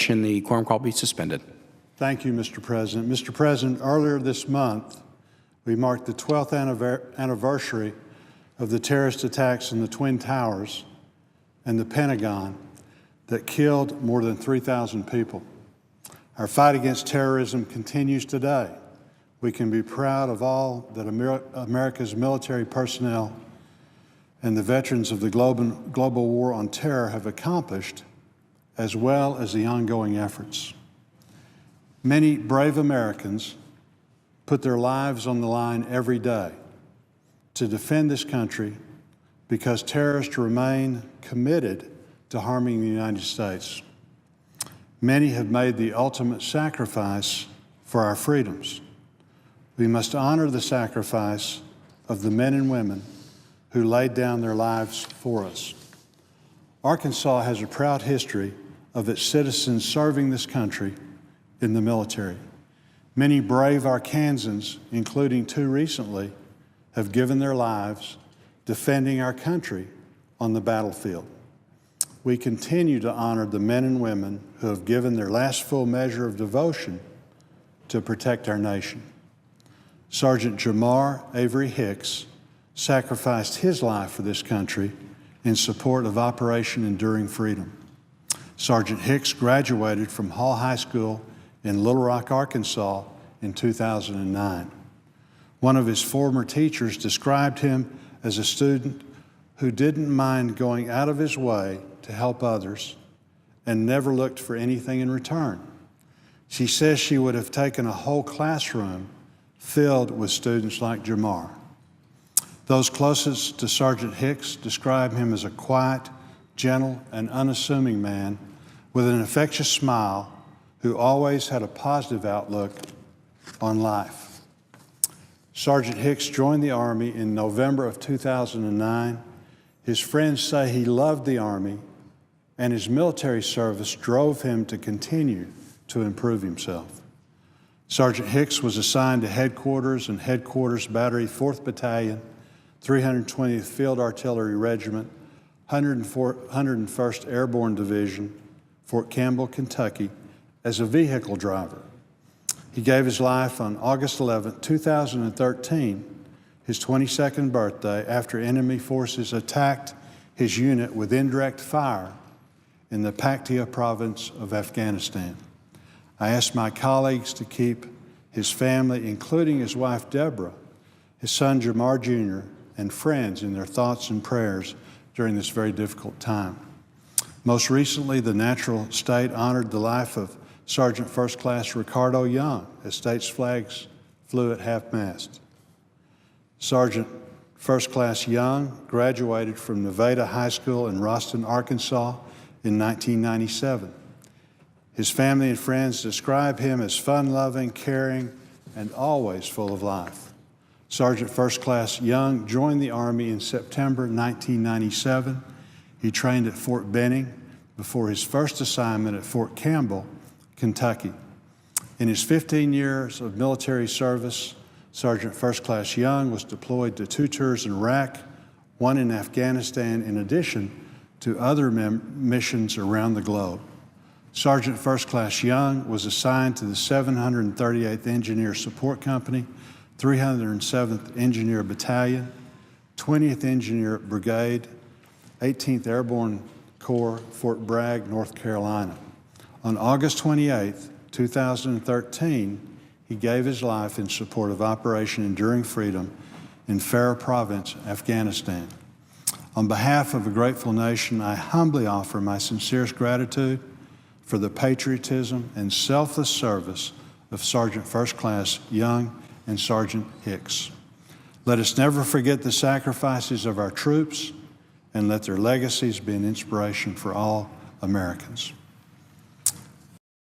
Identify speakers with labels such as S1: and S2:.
S1: objection, the quorum call be suspended.
S2: Thank you, Mr. President. Mr. President, earlier this month, we marked the 12th anniversary of the terrorist attacks in the Twin Towers and the Pentagon that killed more than 3,000 people. Our fight against terrorism continues today. We can be proud of all that America's military personnel and the veterans of the global war on terror have accomplished, as well as the ongoing efforts. Many brave Americans put their lives on the line every day to defend this country because terrorists remain committed to harming the United States. Many have made the ultimate sacrifice for our freedoms. We must honor the sacrifice of the men and women who laid down their lives for us. Arkansas has a proud history of its citizens serving this country in the military. Many brave Arkansans, including 2 recently, have given their lives defending our country on the battlefield. We continue to honor the men and women who have given their last full measure of devotion to protect our nation. Sergeant Jamar Avery Hicks sacrificed his life for this country in support of Operation Enduring Freedom. Sergeant Hicks graduated from Hall High School in Little Rock, Arkansas in 2009. One of his former teachers described him as a student who didn't mind going out of his way to help others and never looked for anything in return. She says she would have taken a whole classroom filled with students like Jamar. Those closest to Sergeant Hicks describe him as a quiet, gentle, and unassuming man with an infectious smile who always had a positive outlook on life. Sergeant Hicks joined the Army in November of 2009. His friends say he loved the Army, and his military service drove him to continue to improve himself. Sergeant Hicks was assigned to Headquarters and Headquarters Battery 4th Battalion, 320th Field Artillery Regiment, 101st Airborne Division, Fort Campbell, Kentucky, as a vehicle driver. He gave his life on August 11, 2013, his 22nd birthday, after enemy forces attacked his unit with indirect fire in the Paktia province of Afghanistan. I asked my colleagues to keep his family, including his wife Deborah, his son Jamar Jr., and friends in their thoughts and prayers during this very difficult time. Most recently, the natural state honored the life of Sergeant First Class Ricardo Young as state's flags flew at half-mast. Sergeant First Class Young graduated from Nevada High School in Roston, Arkansas in 1997. His family and friends describe him as fun-loving, caring, and always full of life. Sergeant First Class Young joined the Army in September 1997. He trained at Fort Benning before his first assignment at Fort Campbell, Kentucky. In his 15 years of military service, Sergeant First Class Young was deployed to 2 tours in Iraq, 1 in Afghanistan, in addition to other missions around the globe. Sergeant First Class Young was assigned to the 738th Engineer Support Company, 307th Engineer Battalion, 20th Engineer Brigade, 18th Airborne Corps, Fort Bragg, North Carolina. On August 28, 2013, he gave his life in support of Operation Enduring Freedom in Farah Province, Afghanistan. On behalf of a grateful nation, I humbly offer my sincerest gratitude for the patriotism and selfless service of Sergeant First Class Young and Sergeant Hicks. Let us never forget the sacrifices of our troops, and let their legacies be an inspiration for all Americans.